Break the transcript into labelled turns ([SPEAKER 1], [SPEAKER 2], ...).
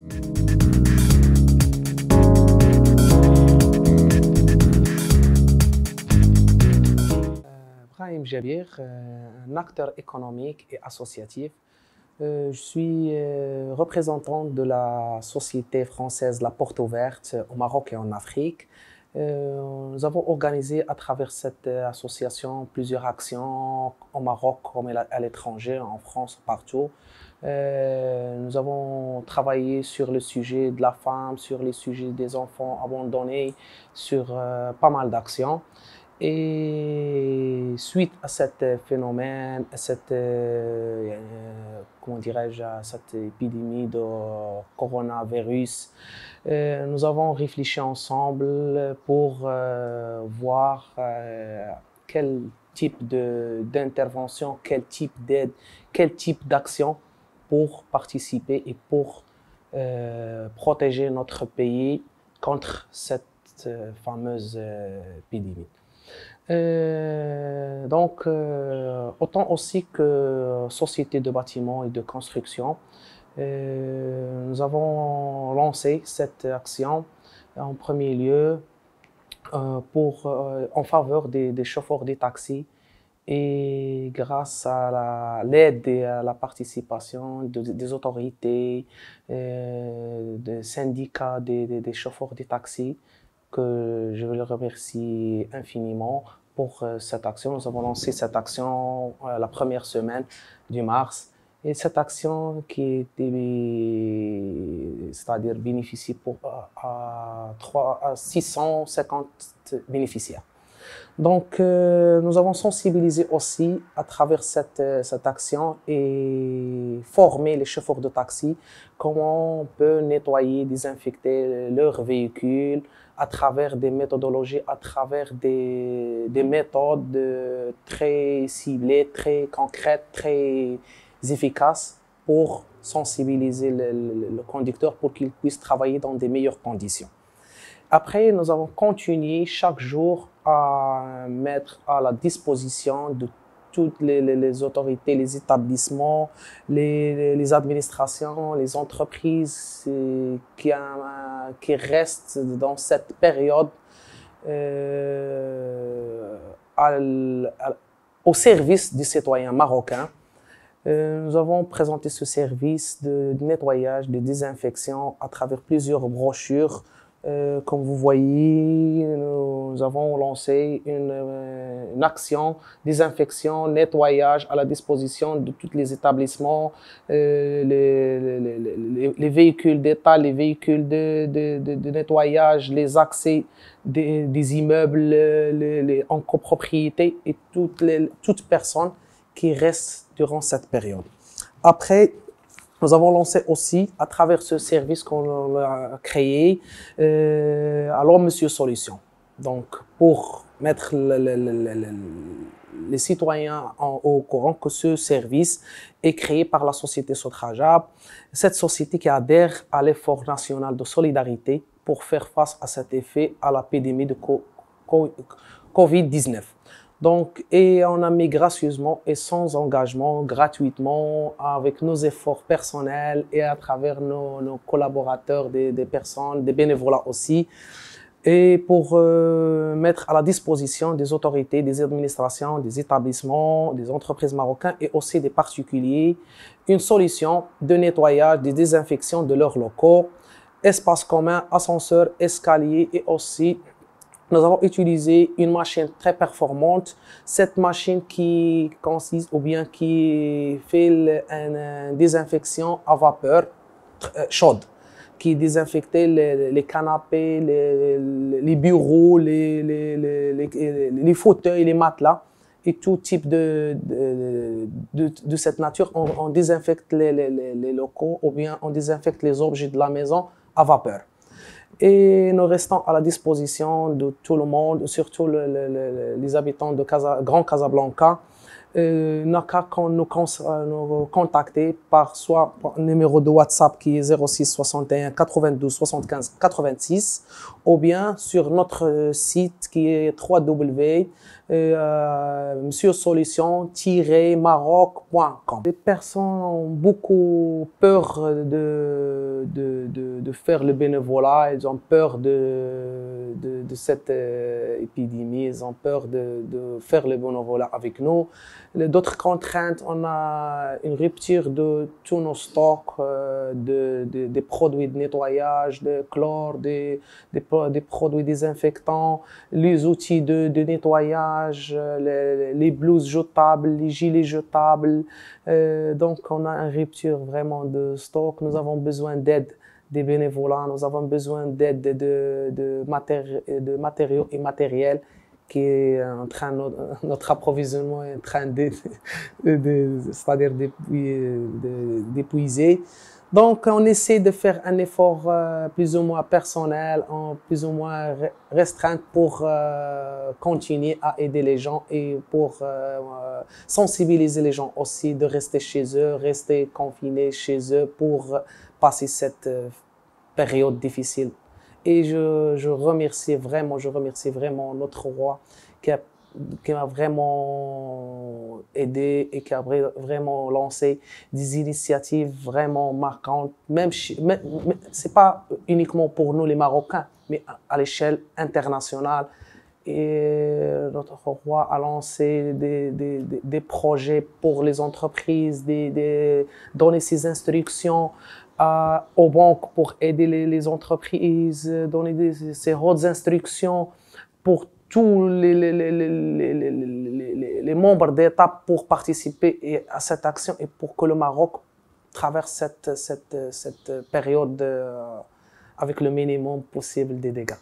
[SPEAKER 1] Brahim Jabir, un acteur économique et associatif. Je suis représentant de la société française La Porte Ouverte au Maroc et en Afrique. Nous avons organisé à travers cette association plusieurs actions au Maroc comme à l'étranger, en France, partout. Nous avons travaillé sur le sujet de la femme, sur les sujets des enfants abandonnés, sur pas mal d'actions. Et suite à cet phénomène, à cette, comment dirais-je, à cette épidémie de coronavirus, nous avons réfléchi ensemble pour voir quel type d'intervention, quel type d'aide, quel type d'action pour participer et pour protéger notre pays contre cette fameuse épidémie. Autant aussi que société de bâtiment et de construction, nous avons lancé cette action en premier lieu en faveur des chauffeurs des taxis et grâce à l'aide et à la participation des autorités, des syndicats des chauffeurs des taxis, que je veux les remercier infiniment pour cette action. Nous avons lancé cette action la première semaine du mars. Et cette action qui c'est-à-dire bénéficie à 650 bénéficiaires. Donc, nous avons sensibilisé aussi à travers cette action et formé les chauffeurs de taxi comment on peut nettoyer, désinfecter leurs véhicules à travers des méthodologies, à travers des méthodes très ciblées, très concrètes, très efficaces pour sensibiliser le conducteur pour qu'il puisse travailler dans des meilleures conditions. Après, nous avons continué chaque jour à mettre à la disposition de toutes les autorités, les établissements, les administrations, les entreprises qui restent dans cette période au service des citoyens marocains. Nous avons présenté ce service de nettoyage, de désinfection à travers plusieurs brochures. Comme vous voyez, nous avons lancé une action désinfection, nettoyage à la disposition de tous les établissements, les véhicules d'État, les véhicules de nettoyage, les accès des immeubles en copropriété et toute personne qui reste durant cette période. Après, nous avons lancé aussi, à travers ce service qu'on a créé, alors Monsieur Solution. Donc, pour mettre les citoyens au courant que ce service est créé par la société Sotrajab, cette société qui adhère à l'effort national de solidarité pour faire face à cet effet, à l'épidémie de Covid-19. Donc, et on a mis gracieusement et sans engagement, gratuitement, avec nos efforts personnels et à travers nos collaborateurs, des personnes, des bénévolats aussi, et pour mettre à la disposition des autorités, des administrations, des établissements, des entreprises marocaines et aussi des particuliers, une solution de nettoyage, de désinfection de leurs locaux, espaces communs, ascenseurs, escaliers et aussi nous avons utilisé une machine très performante. Cette machine qui consiste ou bien qui fait une désinfection à vapeur chaude, qui désinfectait les canapés, les bureaux, les fauteuils, les matelas et tout type de cette nature. On désinfecte les locaux ou bien on désinfecte les objets de la maison à vapeur. Et nous restons à la disposition de tout le monde, surtout les habitants de Grand Casablanca, n'a qu'à nous contacter par soit par numéro de WhatsApp qui est 06 61 92 75 86 ou bien sur notre site qui est www.monsieursolution-maroc.com. Les personnes ont beaucoup peur de faire le bénévolat, ils ont peur de cette épidémie, ils ont peur de faire le bénévolat avec nous. D'autres contraintes, on a une rupture de tous nos stocks, des produits de nettoyage, de chlore, des produits désinfectants, les outils de nettoyage, les blouses jetables, les gilets jetables. Donc, on a une rupture vraiment de stock. Nous avons besoin d'aide des bénévolats, nous avons besoin d'aide de matériaux et matériels qui est en train, notre approvisionnement est en train c'est-à-dire d'épuiser. Donc, on essaie de faire un effort plus ou moins personnel, plus ou moins restreint pour continuer à aider les gens et pour sensibiliser les gens aussi de rester chez eux, rester confinés chez eux pour passer cette période difficile. Et je remercie vraiment notre roi qui m'a vraiment aidé et qui a vraiment lancé des initiatives vraiment marquantes. C'est pas uniquement pour nous les Marocains, mais à l'échelle internationale. Et notre roi a lancé des projets pour les entreprises, donner ses instructions aux banques pour aider les entreprises, donner ses hautes instructions pour tous les membres d'État pour participer à cette action et pour que le Maroc traverse cette période avec le minimum possible de dégâts.